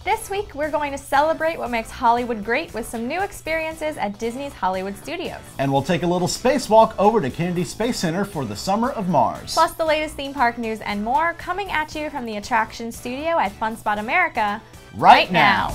This week, we're going to celebrate what makes Hollywood great with some new experiences at Disney's Hollywood Studios. And we'll take a little spacewalk over to Kennedy Space Center for the Summer of Mars. Plus the latest theme park news and more coming at you from the attraction studio at Fun Spot America right now.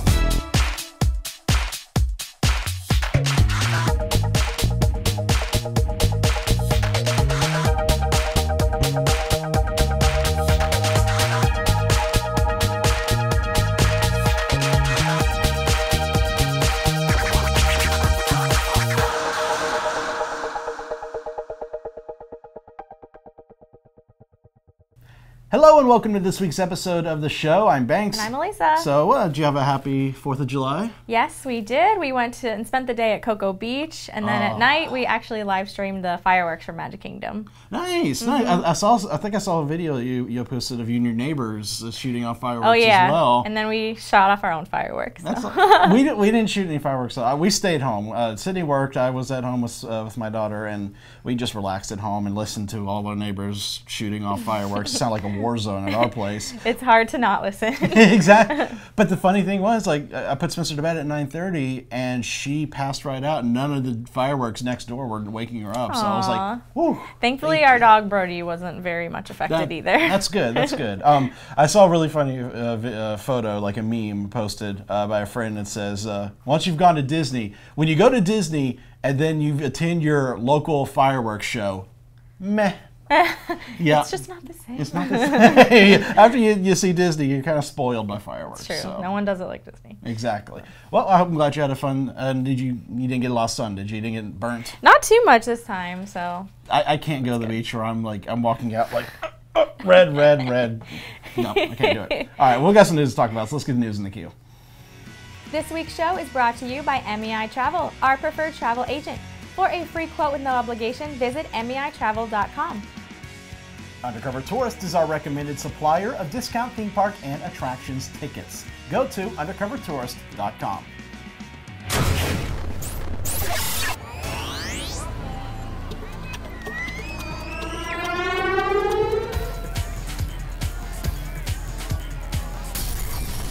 Hello and welcome to this week's episode of the show. I'm Banks. And I'm Elisa. So, did you have a happy 4th of July? Yes, we did. We went to and spent the day at Cocoa Beach, and then at night we actually live streamed the fireworks from Magic Kingdom. Nice, nice. I think I saw a video you posted of you and your neighbors shooting off fireworks as well. And then we shot off our own fireworks. We didn't shoot any fireworks. We stayed home. Sydney worked. I was at home with my daughter, and we just relaxed at home and listened to all of our neighbors shooting off fireworks. It sounded like a war zone at our place. It's hard to not listen. Exactly. But the funny thing was, like, I put Spencer to bed at 9:30, and she passed right out, and none of the fireworks next door were waking her up. Aww. So I was like, whew. Thankfully, our dog Brody wasn't very much affected either. That's good. That's good. I saw a really funny photo, like a meme posted by a friend that says, once you've gone to Disney, when you go to Disney and then you attend your local fireworks show, meh. Yeah. It's just not the same. It's not the same. After you see Disney, you're kind of spoiled by fireworks. It's true. So. No one does it like Disney. Exactly. Well, I'm glad you had a fun. You didn't get a lot of sun, did you? You didn't get burnt? Not too much this time, so. I can't go to the beach where I'm walking out like red. No, I can't do it. All right, we've got some news to talk about, so let's get the news in the queue. This week's show is brought to you by MEI Travel, our preferred travel agent. For a free quote with no obligation, visit MEItravel.com. Undercover Tourist is our recommended supplier of discount theme park and attractions tickets. Go to undercovertourist.com.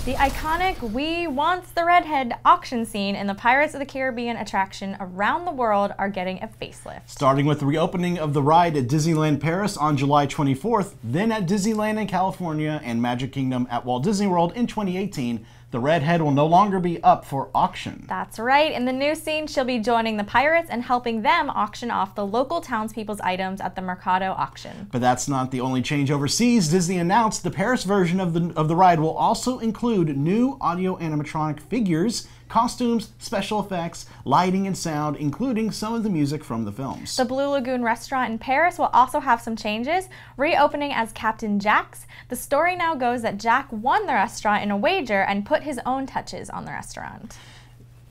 The iconic We Wants the Redhead auction scene in the Pirates of the Caribbean attraction around the world are getting a facelift. Starting with the reopening of the ride at Disneyland Paris on July 24th, then at Disneyland in California and Magic Kingdom at Walt Disney World in 2018, the Redhead will no longer be up for auction. That's right. In the new scene, she'll be joining the pirates and helping them auction off the local townspeople's items at the Mercado auction. But that's not the only change overseas. Disney announced the Paris version of the ride will also include new audio animatronic figures, costumes, special effects, lighting, and sound, including some of the music from the films. The Blue Lagoon restaurant in Paris will also have some changes, reopening as Captain Jack's. The story now goes that Jack won the restaurant in a wager and put his own touches on the restaurant.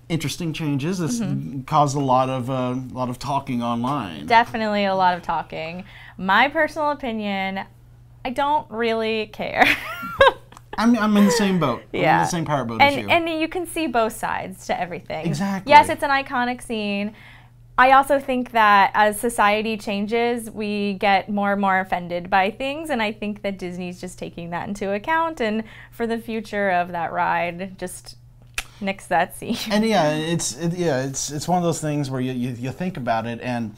Interesting changes. This caused a lot of talking online. Definitely a lot of talking. My personal opinion, I don't really care. I'm in the same boat. Yeah. I'm in the same pirate boat as you. And you can see both sides to everything. Exactly. Yes, it's an iconic scene. I also think that as society changes, we get more and more offended by things, and I think that Disney's just taking that into account, and for the future of that ride, just nix that scene. And it's one of those things where you think about it, and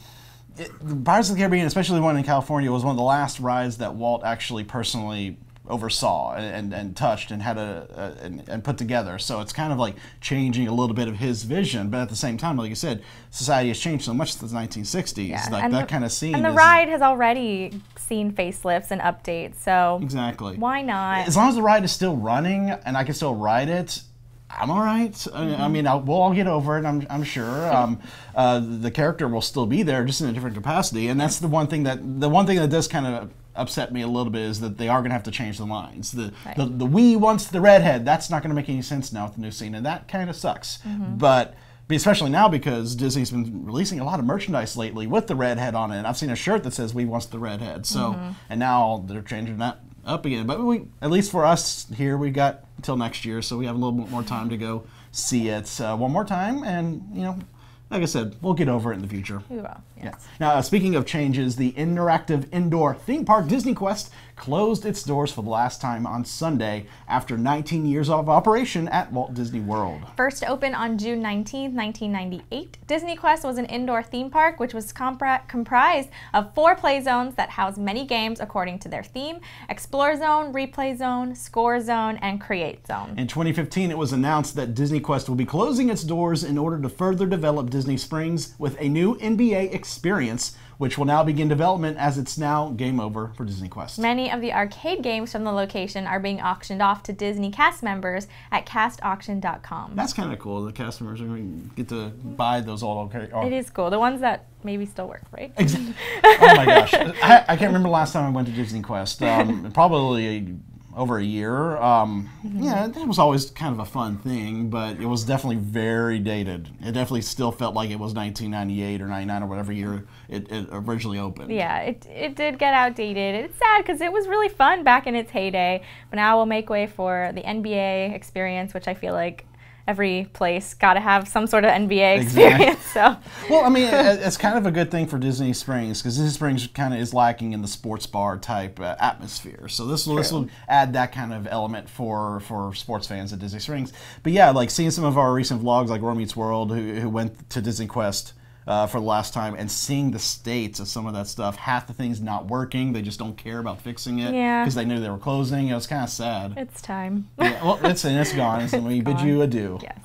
Pirates of the Caribbean, especially the one in California, was one of the last rides that Walt actually personally oversaw and touched and had and put together. So it's kind of like changing a little bit of his vision, but at the same time, like you said, society has changed so much since the 1960s. Yeah. Like and that kind of scene. And the ride has already seen facelifts and updates, so exactly. Why not? As long as the ride is still running and I can still ride it, I'm all right. I mean, we'll all get over it, I'm sure. The character will still be there, just in a different capacity, and that's the one thing that does kind of upset me a little bit, is that they are going to have to change the lines. The We Wants the Redhead, that's not going to make any sense now with the new scene, and that kind of sucks. But especially now because Disney's been releasing a lot of merchandise lately with the redhead on it. And I've seen a shirt that says "We Wants the Redhead." So, and now they're changing that up again. But at least for us here, we got until next year, so we have a little bit more time to go see it one more time, and like I said, we'll get over it in the future. We will, yes. Yeah. Now, speaking of changes, the interactive indoor theme park DisneyQuest closed its doors for the last time on Sunday after 19 years of operation at Walt Disney World. First opened on June 19, 1998, DisneyQuest was an indoor theme park which was comprised of 4 play zones that house many games according to their theme: Explore Zone, Replay Zone, Score Zone, and Create Zone. In 2015, it was announced that DisneyQuest will be closing its doors in order to further develop Disney Springs with a new NBA experience, which will now begin development as it's now game over for DisneyQuest. Many of the arcade games from the location are being auctioned off to Disney cast members at castauction.com. That's kind of cool. The cast members are going to get to buy those old arcade. It is cool. The ones that maybe still work, right? Exactly. Oh my gosh. I can't remember the last time I went to DisneyQuest. Probably over a year. Yeah, it was always kind of a fun thing, but it was definitely very dated. It definitely still felt like it was 1998 or 99 or whatever year it originally opened. Yeah, it did get outdated. It's sad because it was really fun back in its heyday, but now we'll make way for the NBA experience, which I feel like every place got to have some sort of NBA experience. Exactly. So, well, I mean, it's kind of a good thing for Disney Springs because Disney Springs kind of is lacking in the sports bar type atmosphere. So this will add that kind of element for sports fans at Disney Springs. But yeah, like seeing some of our recent vlogs, like Roy Meets World, who went to Disney Quest for the last time, and seeing the states of some of that stuff, half the things not working, they just don't care about fixing it because they knew they were closing. It was kind of sad. It's time. Yeah, well, it's gone, so we bid you adieu. Yes.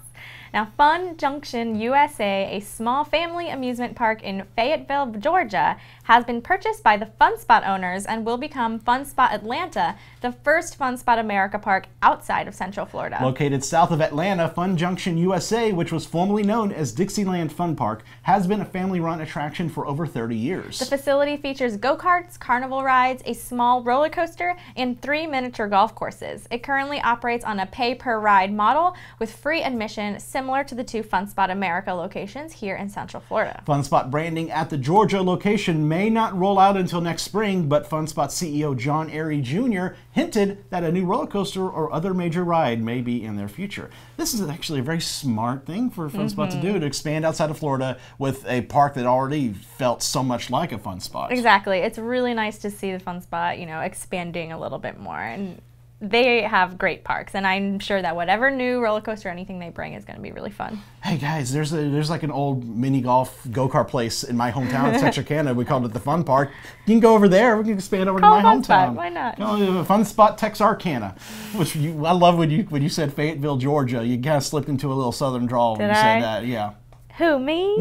Now, Fun Junction USA, a small family amusement park in Fayetteville, Georgia, has been purchased by the Fun Spot owners and will become Fun Spot Atlanta, the first Fun Spot America park outside of Central Florida. Located south of Atlanta, Fun Junction USA, which was formerly known as Dixieland Fun Park, has been a family-run attraction for over 30 years. The facility features go-karts, carnival rides, a small roller coaster, and 3 miniature golf courses. It currently operates on a pay-per-ride model with free admission, similar to the 2 Fun Spot America locations here in Central Florida. Fun Spot branding at the Georgia location may not roll out until next spring, but Fun Spot CEO John Airy Jr. hinted that a new roller coaster or other major ride may be in their future. This is actually a very smart thing for Fun Spot to do, to expand outside of Florida with a park that already felt so much like a Fun Spot. Exactly. It's really nice to see the Fun Spot, expanding a little bit more. And they have great parks, and I'm sure that whatever new roller coaster or anything they bring is going to be really fun. Hey guys, there's like an old mini golf go-kart place in my hometown in Texarkana. We called it the Fun Park. You can go over there. We can expand over to my hometown. Spot. Why not? Fun Spot Texarkana, which I love when you said Fayetteville, Georgia. You kind of slipped into a little southern drawl when you said that. Yeah. Who, me?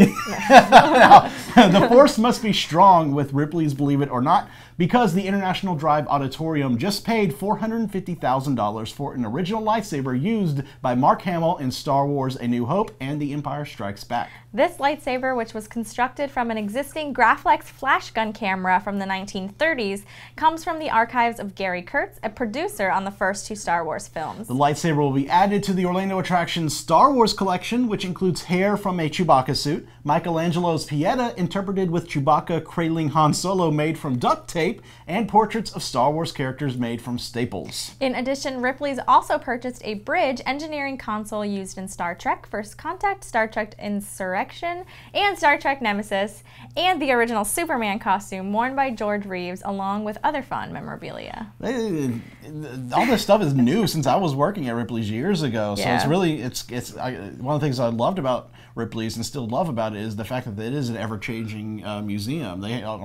Now, the force must be strong with Ripley's Believe It or Not, because the International Drive Auditorium just paid $450,000 for an original lightsaber used by Mark Hamill in Star Wars A New Hope and The Empire Strikes Back. This lightsaber, which was constructed from an existing Graflex flash gun camera from the 1930s, comes from the archives of Gary Kurtz, a producer on the first 2 Star Wars films. The lightsaber will be added to the Orlando attraction's Star Wars collection, which includes hair from a Chewbacca suit, Michelangelo's Pieta interpreted with Chewbacca cradling Han Solo made from duct tape, and portraits of Star Wars characters made from staples. In addition, Ripley's also purchased a bridge engineering console used in Star Trek First Contact, Star Trek Insurrection, and Star Trek Nemesis, and the original Superman costume worn by George Reeves, along with other fun memorabilia. All this stuff is new since I was working at Ripley's years ago, so it's really, one of the things I loved about Ripley's and still love about it is the fact that it is an ever-changing museum. They are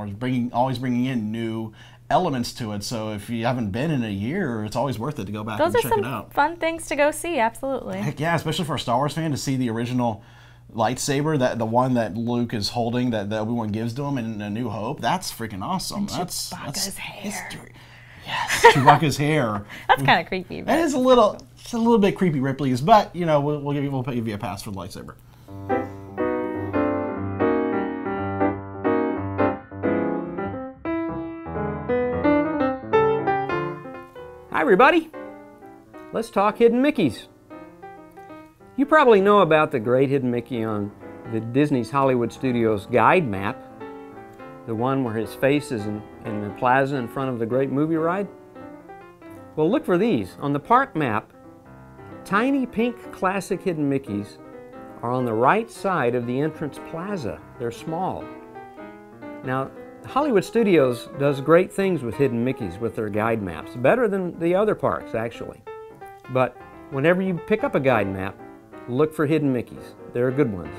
always bringing in new elements to it, so if you haven't been in a year, it's always worth it to go back and check it out. Those are some fun things to go see, absolutely. Heck yeah, especially for a Star Wars fan to see the original lightsaber, the one that Luke is holding, that Obi-Wan gives to him in A New Hope. That's freaking awesome. And that's hair. History. Yes, Chewbacca's hair. That's kind of creepy. That is a little bit creepy, Ripley's, but we'll give you a pass for the lightsaber. Hi everybody, let's talk Hidden Mickeys. You probably know about the great Hidden Mickey on the Disney's Hollywood Studios guide map, the one where his face is in the plaza in front of the great movie ride. Well, look for these. On the park map, tiny pink classic Hidden Mickeys are on the right side of the entrance plaza. They're small. Now, Hollywood Studios does great things with hidden Mickeys with their guide maps, better than the other parks actually. But whenever you pick up a guide map, look for hidden Mickeys. They're good ones.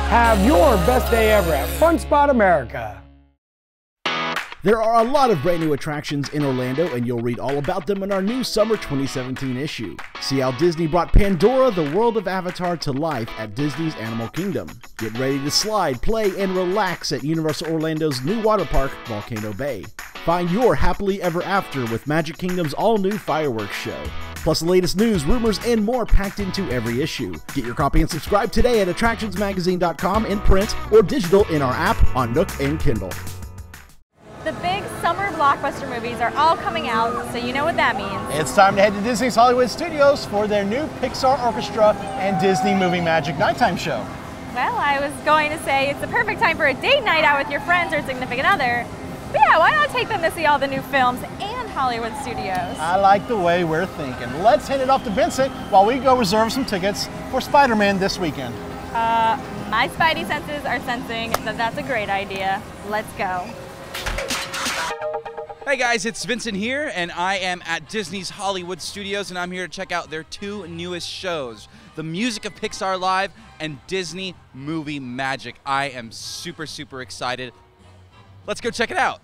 Have your best day ever at Fun Spot America. There are a lot of brand new attractions in Orlando, and you'll read all about them in our new summer 2017 issue. See how Disney brought Pandora, the world of Avatar, to life at Disney's Animal Kingdom. Get ready to slide, play, and relax at Universal Orlando's new water park, Volcano Bay. Find your happily ever after with Magic Kingdom's all-new fireworks show. Plus the latest news, rumors, and more packed into every issue. Get your copy and subscribe today at attractionsmagazine.com in print or digital in our app on Nook and Kindle. The big summer blockbuster movies are all coming out, so you know what that means. It's time to head to Disney's Hollywood Studios for their new Pixar Orchestra and Disney Movie Magic nighttime show. Well, I was going to say it's the perfect time for a date night out with your friends or significant other. But yeah, why not take them to see all the new films and Hollywood Studios? I like the way we're thinking. Let's hand it off to Vincent while we go reserve some tickets for Spider-Man this weekend. My spidey senses are sensing that that's a great idea. Let's go. Hey guys, it's Vincent here, and I am at Disney's Hollywood Studios, and I'm here to check out their two newest shows, The Music of Pixar Live and Disney Movie Magic. I am super, super excited. Let's go check it out.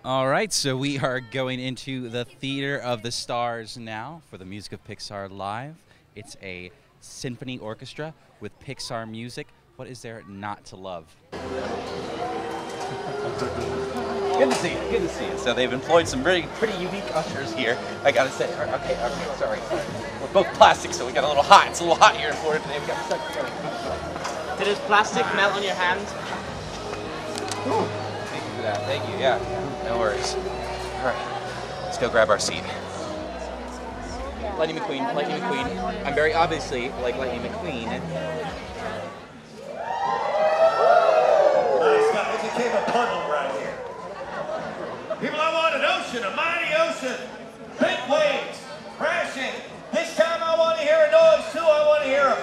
All right, so we are going into the Theater of the Stars now for The Music of Pixar Live. It's a symphony orchestra with Pixar music. What is there not to love? Good to see you. Good to see you. So they've employed some pretty unique ushers here. I gotta say. Okay, sorry. We're both plastic, so we got a little hot. It's a little hot here in Florida today. We got stuck together. Did his plastic melt on your hand? Ooh, thank you for that. Thank you. Yeah. No worries. All right. Let's go grab our seat. Lightning McQueen. Lightning McQueen. I'm very obviously like Lightning McQueen. Nice guy. It became a puddle right here. People, I want an ocean, a mighty ocean. Big waves, crashing. This time I want to hear a noise too. I want to hear a...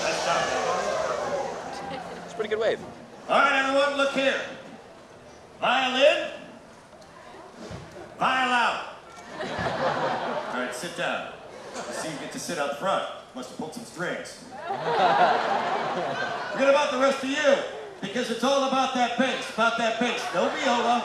That's not it. It's a pretty good wave. All right, everyone, look here. Violin. Viol out. All right, sit down. I see you get to sit out front. Must have pulled some strings. Forget about the rest of you, because it's all about that bass, No viola.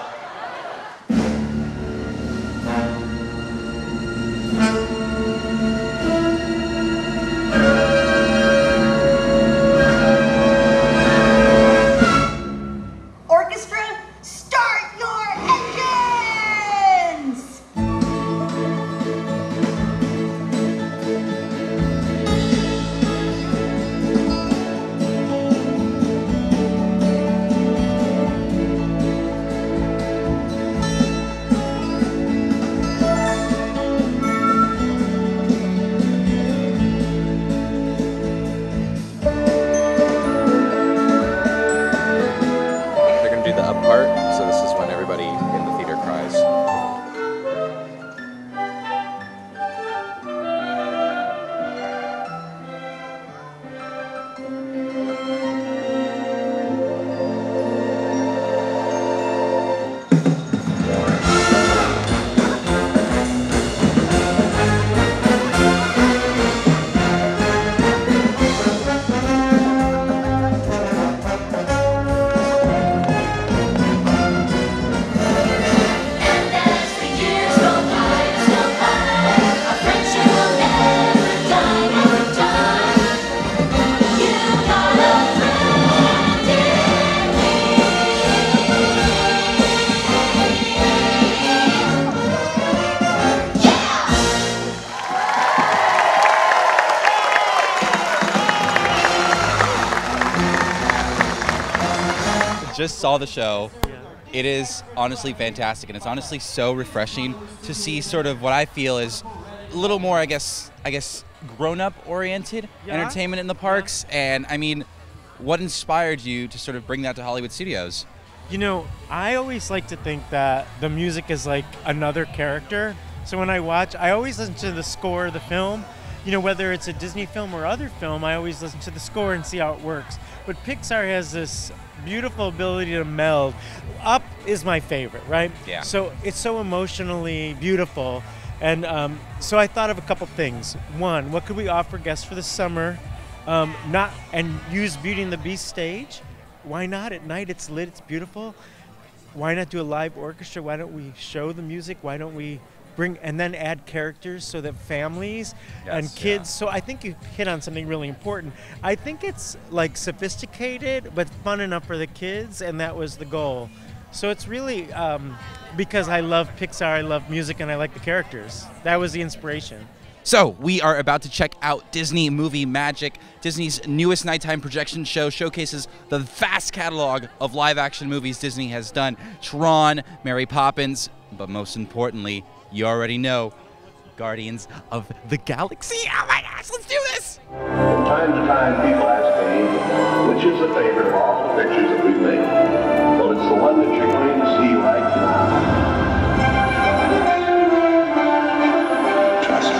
Orchestra, start your engines! just saw the show. It is honestly fantastic, and it's honestly so refreshing to see sort of what I feel is a little more, I guess, grown-up oriented entertainment in the parks. And I mean, what inspired you to sort of bring that to Hollywood Studios? You know, I always like to think that the music is like another character. So when I watch, I always listen to the score of the film. You know, whether it's a Disney film or other film, I always listen to the score and see how it works. But Pixar has this beautiful ability to meld. Up is my favorite, right? Yeah. So it's so emotionally beautiful. And so I thought of a couple things. One, what could we offer guests for the summer? And use Beauty and the Beast stage. Why not? At night it's lit, it's beautiful. Why not do a live orchestra? Why don't we show the music? Why don't we bring and then add characters so that families and kids. So I think you hit on something really important. I think it's like sophisticated but fun enough for the kids, and that was the goal. So it's really because I love Pixar, I love music, and I like the characters. That was the inspiration. So we are about to check out Disney Movie Magic. Disney's newest nighttime projection show showcases the vast catalog of live-action movies Disney has done. Tron, Mary Poppins, but most importantly, you already know, Guardians of the Galaxy. Oh my gosh, let's do this! From time to time, people ask me, which is the favorite of all the pictures that we've made? Well, it's the one that you're going to see right now. Trust me.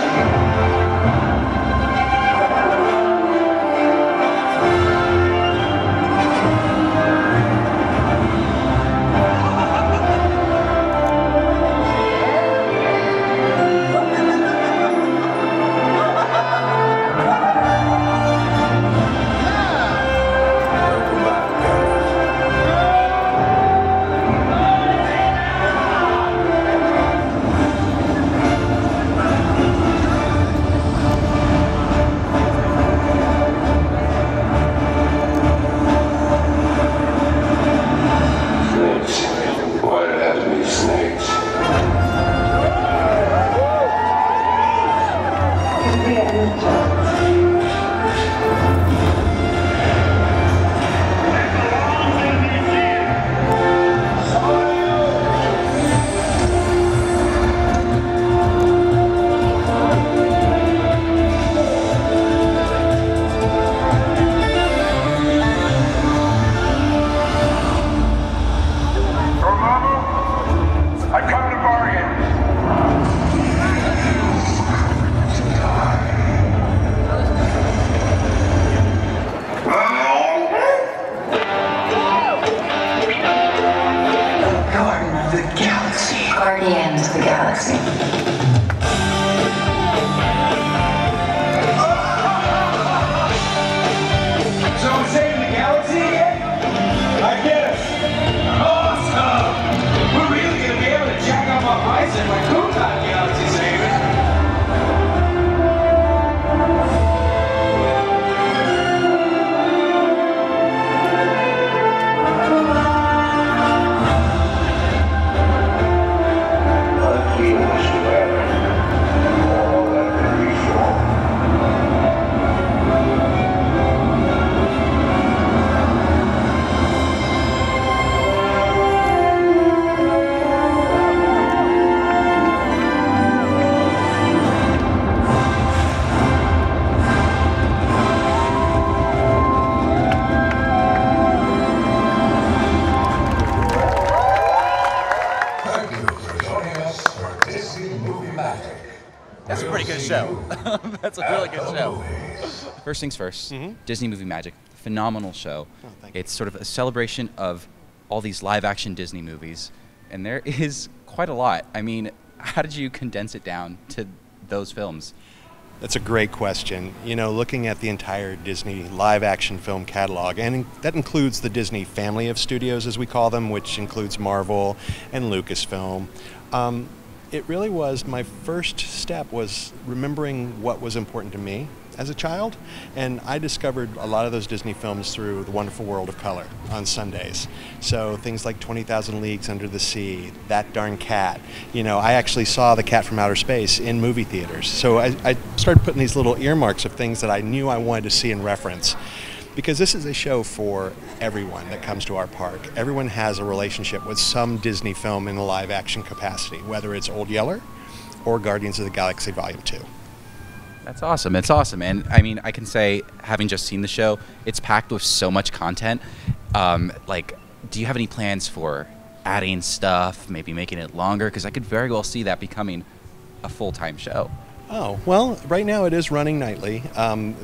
That's a really good show. First things first, Disney Movie Magic, phenomenal show. It's sort of a celebration of all these live-action Disney movies, and there is quite a lot. I mean, how did you condense it down to those films? That's a great question. You know, looking at the entire Disney live-action film catalog, and that includes the Disney family of studios, as we call them, which includes Marvel and Lucasfilm. It really was, my first step was remembering what was important to me as a child, and I discovered a lot of those Disney films through The Wonderful World of Color on Sundays. So things like 20,000 Leagues Under the Sea, That Darn Cat. You know, I actually saw The Cat from Outer Space in movie theaters. So I started putting these little earmarks of things that I knew I wanted to see and reference. because this is a show for everyone that comes to our park. Everyone has a relationship with some Disney film in a live action capacity, whether it's Old Yeller or Guardians of the Galaxy Volume 2. That's awesome. It's awesome. And I mean, I can say, having just seen the show, it's packed with so much content. Like, do you have any plans for adding stuff, maybe making it longer? Because I could very well see that becoming a full-time show. Oh, well, right now it is running nightly.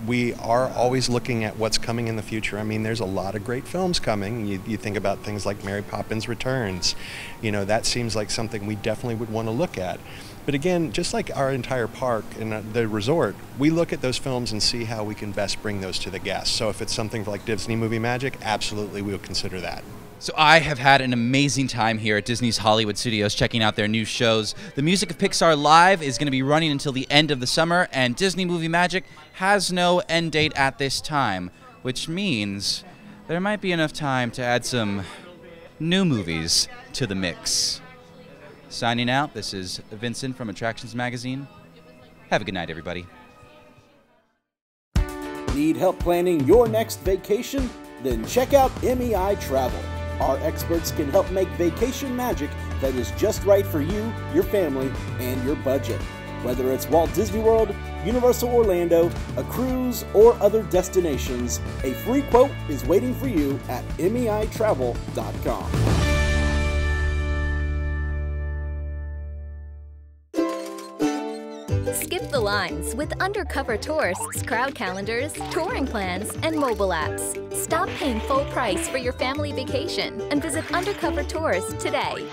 We are always looking at what's coming in the future. I mean, there's a lot of great films coming. You think about things like Mary Poppins Returns. You know, that seems like something we definitely would want to look at. But again, just like our entire park and the resort, we look at those films and see how we can best bring those to the guests. So if it's something like Disney Movie Magic, absolutely we will consider that. So I have had an amazing time here at Disney's Hollywood Studios checking out their new shows. The Music of Pixar Live is going to be running until the end of the summer, and Disney Movie Magic has no end date at this time, which means there might be enough time to add some new movies to the mix. Signing out, this is Vincent from Attractions Magazine. Have a good night, everybody. Need help planning your next vacation? Then check out MEI Travel. Our experts can help make vacation magic that is just right for you, your family, and your budget. Whether it's Walt Disney World, Universal Orlando, a cruise, or other destinations, a free quote is waiting for you at MEItravel.com. Skip the lines with Undercover Tourists crowd calendars, touring plans, and mobile apps. Stop paying full price for your family vacation and visit Undercover Tours today.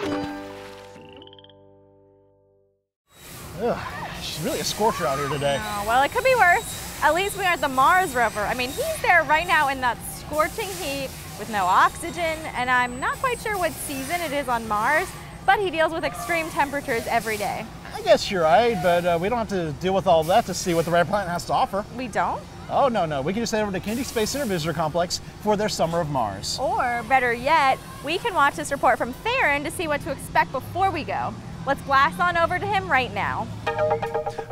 Ugh, she's really a scorcher out here today. Oh, well, it could be worse. At least we are at the Mars rover. I mean, he's there right now in that scorching heat with no oxygen, and I'm not quite sure what season it is on Mars, but he deals with extreme temperatures every day. I guess you're right, but we don't have to deal with all that to see what the Red Planet has to offer. We don't? Oh, no. We can just head over to Kennedy Space Center Visitor Complex for their Summer of Mars. Or, better yet, we can watch this report from Tharin to see what to expect before we go. Let's blast on over to him right now.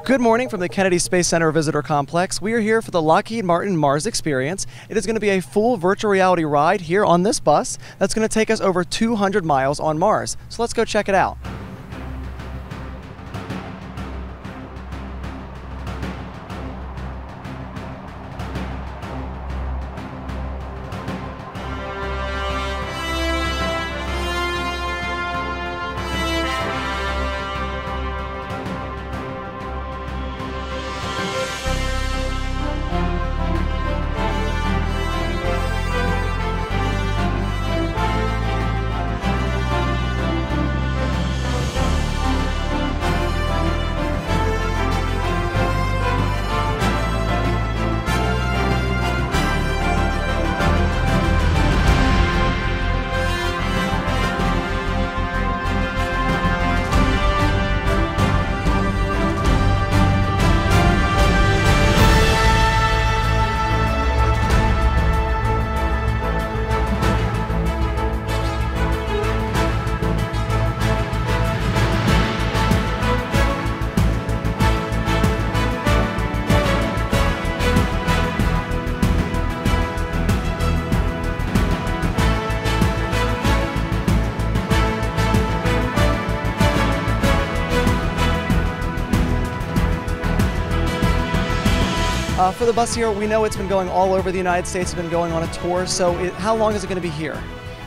Good morning from the Kennedy Space Center Visitor Complex. We are here for the Lockheed Martin Mars Experience. It is going to be a full virtual reality ride here on this bus that's going to take us over 200 miles on Mars. So let's go check it out. For the bus here, we know it's been going all over the United States, it's been going on a tour, so how long is it going to be here?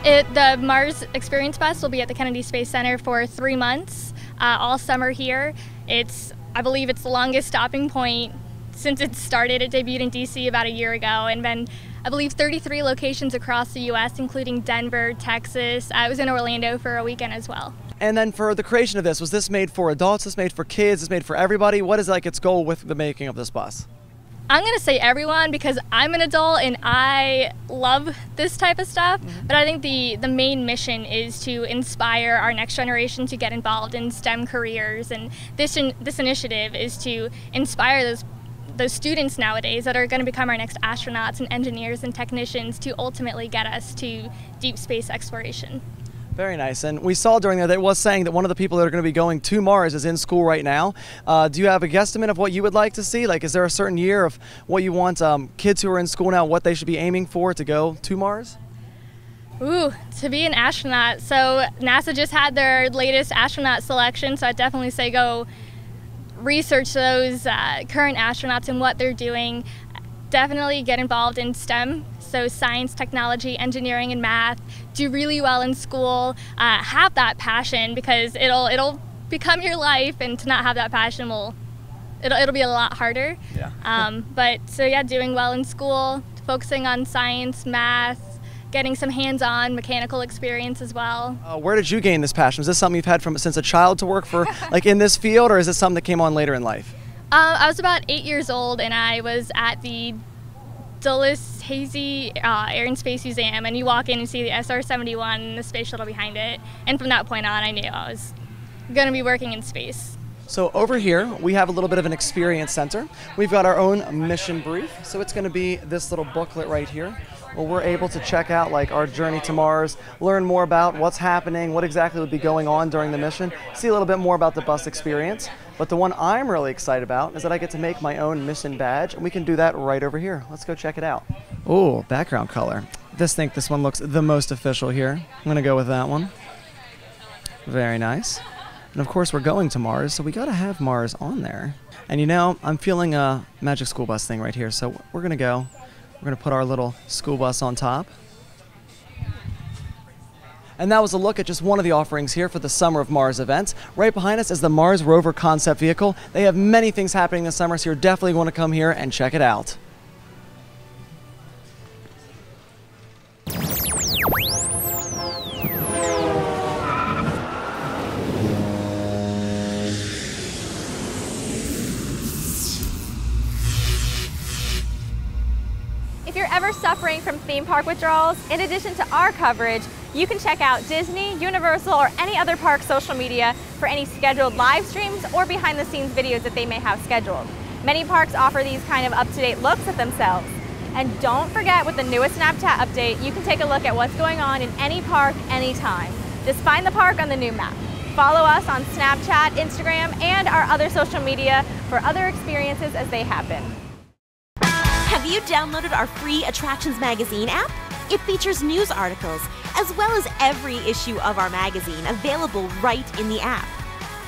The Mars Experience Bus will be at the Kennedy Space Center for 3 months, all summer here. I believe it's the longest stopping point since it started. It debuted in DC about a year ago, and been, I believe, 33 locations across the U.S., including Denver, Texas. I was in Orlando for a weekend as well. And then for the creation of this, was this made for adults, was this made for kids, is this made for everybody? What is its goal with the making of this bus? I'm going to say everyone because I'm an adult and I love this type of stuff, but I think the main mission is to inspire our next generation to get involved in STEM careers, and this initiative is to inspire those students nowadays that are going to become our next astronauts and engineers and technicians to ultimately get us to deep space exploration. Very nice. And we saw during there that it was saying that one of the people that are going to be going to Mars is in school right now. Do you have a guesstimate of what you would like to see? Like, is there a certain year of what you want kids who are in school now, what they should be aiming for to go to Mars? Ooh, to be an astronaut. So NASA just had their latest astronaut selection, so I'd definitely say go research those current astronauts and what they're doing. Definitely get involved in STEM, so science, technology, engineering, and math. Do really well in school. Have that passion, because it'll become your life, and to not have that passion it'll be a lot harder. Yeah. But so yeah, doing well in school, focusing on science, math, getting some hands-on mechanical experience as well. Where did you gain this passion? Is this something you've had since a child to work for, like in this field, or is this something that came on later in life? I was about 8 years old, and I was at the Dulles Hazy Air and Space Museum, and you walk in and see the SR-71 and the space shuttle behind it. And from that point on, I knew I was going to be working in space. So over here, we have a little bit of an experience center. We've got our own mission brief. So it's going to be this little booklet right here, where we're able to check out like our journey to Mars, learn more about what's happening, what exactly would be going on during the mission, see a little bit more about the bus experience. But the one I'm really excited about is that I get to make my own mission badge, and we can do that right over here. Let's go check it out. Oh, background color. This one looks the most official here. I'm going to go with that one. Very nice. And of course, we're going to Mars, so we got to have Mars on there. And you know, I'm feeling a magic school bus thing right here, so we're going to go. We're going to put our little school bus on top. And that was a look at just one of the offerings here for the Summer of Mars event. Right behind us is the Mars Rover concept vehicle. They have many things happening this summer, so you're definitely going to come here and check it out. If you're ever suffering from theme park withdrawals, in addition to our coverage, you can check out Disney, Universal, or any other park social media for any scheduled live streams or behind-the-scenes videos that they may have scheduled. Many parks offer these kind of up-to-date looks at themselves. And don't forget, with the newest Snapchat update, you can take a look at what's going on in any park, anytime. Just find the park on the new map. Follow us on Snapchat, Instagram, and our other social media for other experiences as they happen. Have you downloaded our free Attractions Magazine app? It features news articles, as well as every issue of our magazine available right in the app.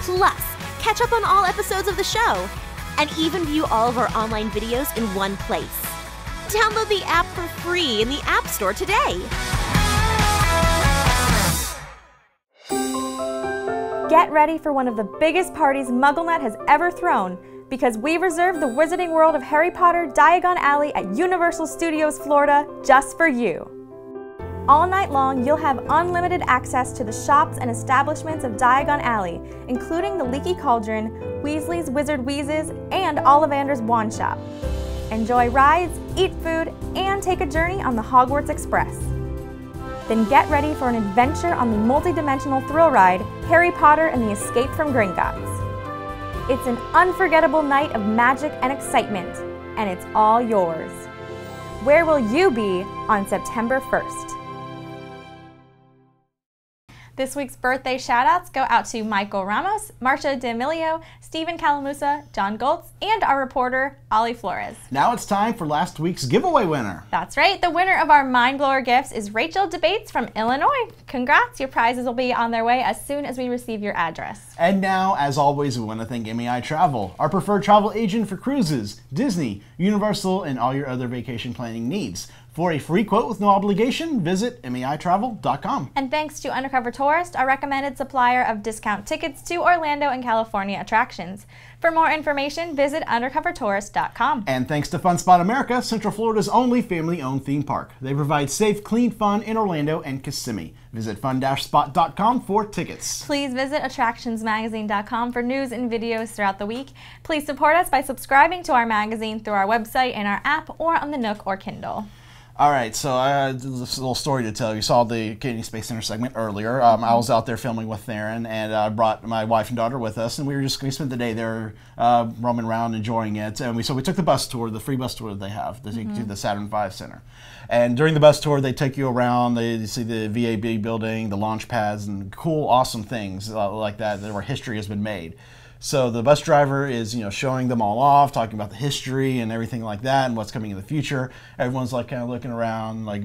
Plus, catch up on all episodes of the show, and even view all of our online videos in one place. Download the app for free in the App Store today. Get ready for one of the biggest parties MuggleNet has ever thrown, because we reserved the Wizarding World of Harry Potter Diagon Alley at Universal Studios Florida just for you. All night long, you'll have unlimited access to the shops and establishments of Diagon Alley, including the Leaky Cauldron, Weasley's Wizard Wheezes, and Ollivander's Wand Shop. Enjoy rides, eat food, and take a journey on the Hogwarts Express. Then get ready for an adventure on the multi-dimensional thrill ride, Harry Potter and the Escape from Gringotts. It's an unforgettable night of magic and excitement, and it's all yours. Where will you be on September 1st? This week's birthday shoutouts go out to Michael Ramos, Marcia D'Amelio, Stephen Calamusa, John Goltz, and our reporter, Ollie Flores. Now it's time for last week's giveaway winner. That's right. The winner of our Mind Blower gifts is Rachel Debates from Illinois. Congrats. Your prizes will be on their way as soon as we receive your address. And now, as always, we want to thank MEI Travel, our preferred travel agent for cruises, Disney, Universal, and all your other vacation planning needs. For a free quote with no obligation, visit meitravel.com. And thanks to Undercover Tourist, our recommended supplier of discount tickets to Orlando and California attractions. For more information, visit undercovertourist.com. And thanks to Fun Spot America, Central Florida's only family-owned theme park. They provide safe, clean fun in Orlando and Kissimmee. Visit fun-spot.com for tickets. Please visit attractionsmagazine.com for news and videos throughout the week. Please support us by subscribing to our magazine through our website and our app, or on the Nook or Kindle. All right, so I had this little story to tell. You saw the Kennedy Space Center segment earlier. I was out there filming with Tharin, and I brought my wife and daughter with us, and we spent the day there roaming around, enjoying it. And we took the bus tour, the free bus tour that they have, to take you to the Saturn V Center. And during the bus tour, they take you around. They see the VAB building, the launch pads, and cool, awesome things like that where history has been made. So the bus driver is, showing them all off, talking about the history and everything like that, and what's coming in the future. Everyone's like kind of looking around, like,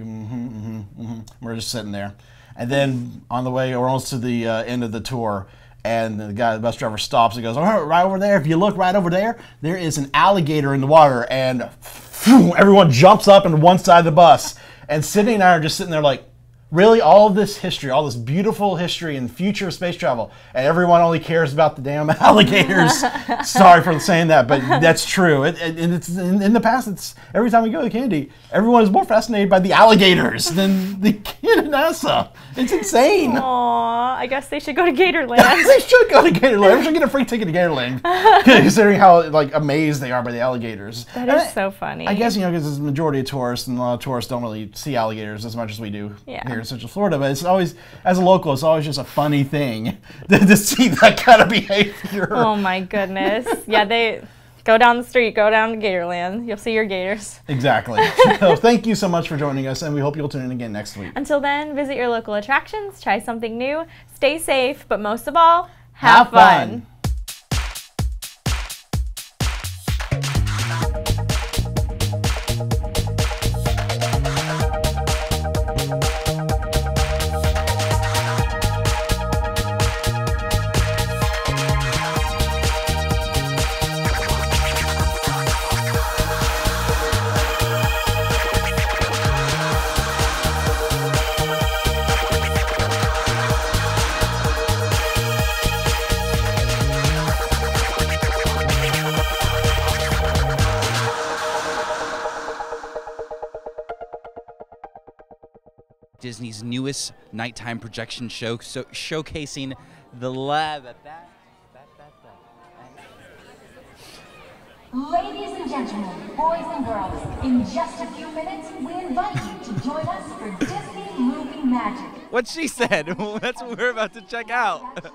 We're just sitting there, and then on the way, we're almost to the end of the tour, and the bus driver stops and goes, "All right over there. If you look right over there, there is an alligator in the water," and everyone jumps up on one side of the bus, and Sydney and I are just sitting there like, really, all of this history, all this beautiful history and future of space travel, and everyone only cares about the damn alligators. Sorry for saying that, but that's true. And it's in the past, it's every time we go to Kennedy, everyone is more fascinated by the alligators than the kid in NASA. It's insane. Aww, I guess they should go to Gatorland. They should go to Gatorland. We should get a free ticket to Gatorland, considering how amazed they are by the alligators. That is so funny. I guess because it's the majority of tourists, and a lot of tourists don't really see alligators as much as we do here in Central Florida. But it's always, as a local, it's always just a funny thing to see that kind of behavior. Oh my goodness! Yeah, they go down the street, go down to Gatorland. You'll see your gators. Exactly. So thank you so much for joining us, and we hope you'll tune in again next week. Until then, visit your local attractions, try something new, stay safe, but most of all, have fun. Disney's newest nighttime projection show, showcasing the lab. Ladies and gentlemen, boys and girls, in just a few minutes, we invite you to join us for Disney Movie Magic. What she said. That's what we're about to check out.